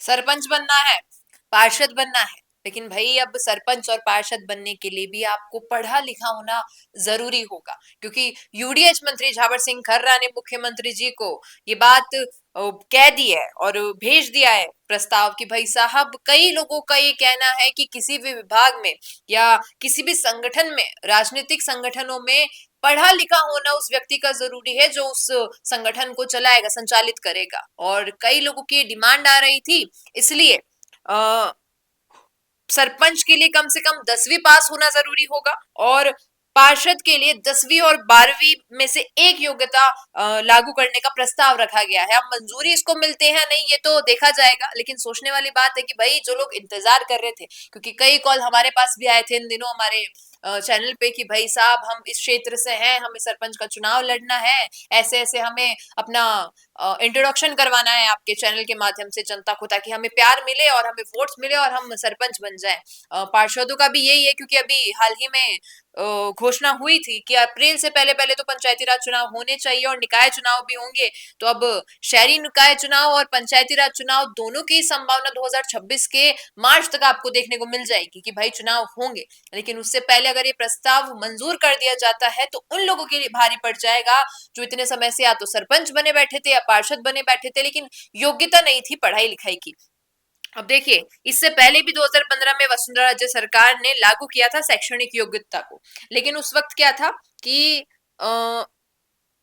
सरपंच बनना है, पार्षद बनना है, लेकिन भाई अब सरपंच और पार्षद बनने के लिए भी आपको पढ़ा लिखा होना जरूरी होगा, क्योंकि यूडीएच मंत्री झावर सिंह खर्रा ने मुख्यमंत्री जी को ये बात कह दी है और भेज दिया है प्रस्ताव कि भाई साहब, कई लोगों का ये कहना है कि किसी भी विभाग में या किसी भी संगठन में, राजनीतिक संगठनों में पढ़ा लिखा होना उस व्यक्ति का जरूरी है जो उस संगठन को चलाएगा, संचालित करेगा। और कई लोगों की डिमांड आ रही थी, इसलिए सरपंच के लिए कम से कम 10वीं पास होना जरूरी होगा और पार्षद के लिए 10वीं और 12वीं में से एक योग्यता लागू करने का प्रस्ताव रखा गया है। अब मंजूरी इसको मिलते हैं नहीं, ये तो देखा जाएगा, लेकिन सोचने वाली बात है कि भाई जो लोग इंतजार कर रहे थे, क्योंकि कई कॉल हमारे पास भी आए थे इन दिनों हमारे चैनल पे कि भाई साहब, हम इस क्षेत्र से हैं, हमें सरपंच का चुनाव लड़ना है, ऐसे ऐसे हमें अपना इंट्रोडक्शन करवाना है आपके चैनल के माध्यम से जनता को, ताकि हमें प्यार मिले और हमें वोट्स मिले और हम सरपंच बन जाएं। पार्षदों का भी यही है, क्योंकि अभी हाल ही में घोषणा हुई थी कि अप्रैल से पहले पहले तो पंचायती राज चुनाव होने चाहिए और निकाय चुनाव भी होंगे। तो अब शहरी निकाय चुनाव और पंचायती राज चुनाव दोनों की संभावना 2026 के मार्च तक आपको देखने को मिल जाएगी कि भाई चुनाव होंगे। लेकिन उससे पहले अगर ये प्रस्ताव मंजूर कर दिया जाता है तो उन लोगों के लिए भारी पड़ जाएगा जो इतने समय से या तो सरपंच बने बैठे थे या पार्षद बने बैठे थे, लेकिन योग्यता नहीं थी पढ़ाई लिखाई की। अब देखिए, इससे पहले भी 2015 में वसुंधरा राजे सरकार ने लागू किया था शैक्षणिक योग्यता को, लेकिन उस वक्त क्या था कि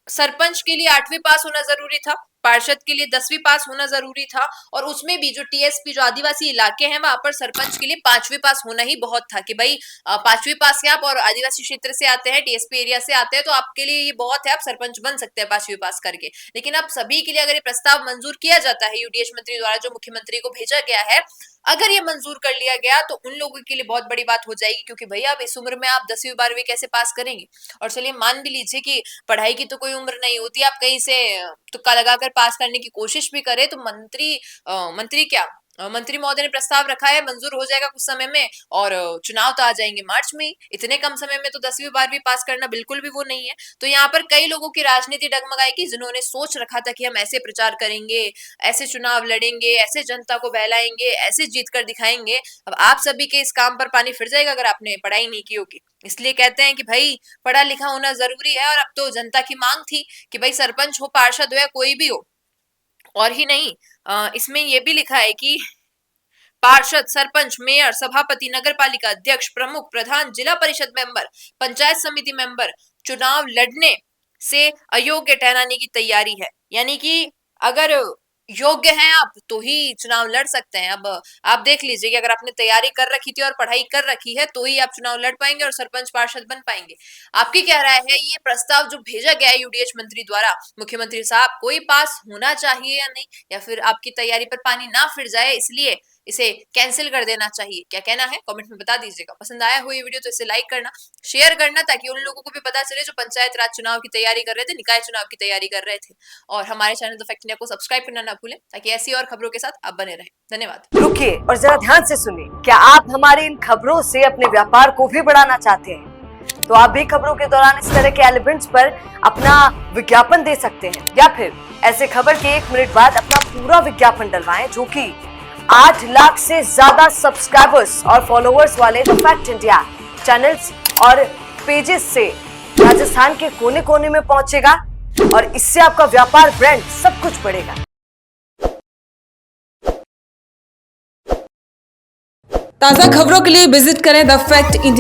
सरपंच के लिए 8वीं पास होना जरूरी था, पार्षद के लिए 10वीं पास होना जरूरी था, और उसमें भी जो टीएसपी, जो आदिवासी इलाके हैं, वहां पर सरपंच के लिए 5वीं पास होना ही बहुत था कि भाई 5वीं पास से आप और आदिवासी क्षेत्र से आते हैं, टीएसपी एरिया से आते हैं, तो आपके लिए ये बहुत है, आप सरपंच बन सकते हैं 5वीं पास करके। लेकिन अब सभी के लिए अगर ये प्रस्ताव मंजूर किया जाता है यूडीएच मंत्री द्वारा, जो मुख्यमंत्री को भेजा गया है, अगर ये मंजूर कर लिया गया तो उन लोगों के लिए बहुत बड़ी बात हो जाएगी, क्योंकि भैया अब इस उम्र में आप 10वीं 12वीं कैसे पास करेंगे। और चलिए मान भी लीजिए कि पढ़ाई की तो कोई उम्र नहीं होती, आप कहीं से तुक्का लगाकर पास करने की कोशिश भी करें तो मंत्री महोदय ने प्रस्ताव रखा है, मंजूर हो जाएगा कुछ समय में, और चुनाव तो आ जाएंगे मार्च में ही। इतने कम समय में तो 10वीं 12वीं पास करना बिल्कुल भी वो नहीं है। तो यहाँ पर कई लोगों की राजनीति डगमगाएगी जिन्होंने सोच रखा था कि हम ऐसे प्रचार करेंगे, ऐसे चुनाव लड़ेंगे, ऐसे जनता को बहलाएंगे, ऐसे जीत कर दिखाएंगे। अब आप सभी के इस काम पर पानी फिर जाएगा अगर आपने पढ़ाई नहीं की होगी। इसलिए कहते हैं कि भाई पढ़ा लिखा होना जरूरी है, और अब तो जनता की मांग थी कि भाई सरपंच हो, पार्षद हो या कोई भी हो। और ही नहीं, इसमें ये भी लिखा है कि पार्षद, सरपंच, मेयर, सभापति, नगर पालिका अध्यक्ष, प्रमुख, प्रधान, जिला परिषद मेंबर, पंचायत समिति मेंबर चुनाव लड़ने से अयोग्य ठहराने की तैयारी है। यानी कि अगर योग्य हैं आप तो ही चुनाव लड़ सकते हैं। अब आप देख लीजिए कि अगर आपने तैयारी कर रखी थी और पढ़ाई कर रखी है तो ही आप चुनाव लड़ पाएंगे और सरपंच पार्षद बन पाएंगे। आपकी क्या राय है? ये प्रस्ताव जो भेजा गया है यूडीएच मंत्री द्वारा, मुख्यमंत्री साहब, कोई पास होना चाहिए या नहीं, या फिर आपकी तैयारी पर पानी ना फिर जाए इसलिए इसे कैंसिल कर देना चाहिए? क्या कहना है कमेंट में बता दीजिएगा। पसंद आया हो ये वीडियो तो इसे लाइक करना, शेयर करना, ताकि उन लोगों को भी पता चले जो पंचायत राज चुनाव की तैयारी कर रहे थे, निकाय चुनाव की तैयारी कर रहे थे। और हमारे चैनल द फैक्ट इंडिया को सब्सक्राइब करना ना भूलें, ताकि ऐसी और खबरों के साथ आप बने रहें। धन्यवाद। रुकिए और जरा ध्यान से सुनिए। क्या आप हमारी इन खबरों से अपने व्यापार को भी बढ़ाना चाहते हैं? तो आप भी खबरों के दौरान इस तरह के एलिमेंट्स पर अपना विज्ञापन दे सकते हैं, या फिर ऐसे खबर के 1 मिनट बाद अपना पूरा विज्ञापन डलवाएं, जो कि 8 लाख से ज्यादा सब्सक्राइबर्स और फॉलोअर्स वाले द फैक्ट इंडिया चैनल्स और पेजेस से राजस्थान के कोने कोने में पहुंचेगा, और इससे आपका व्यापार, ब्रांड, सब कुछ बढ़ेगा। ताज़ा खबरों के लिए विजिट करें द फैक्ट इंडिया।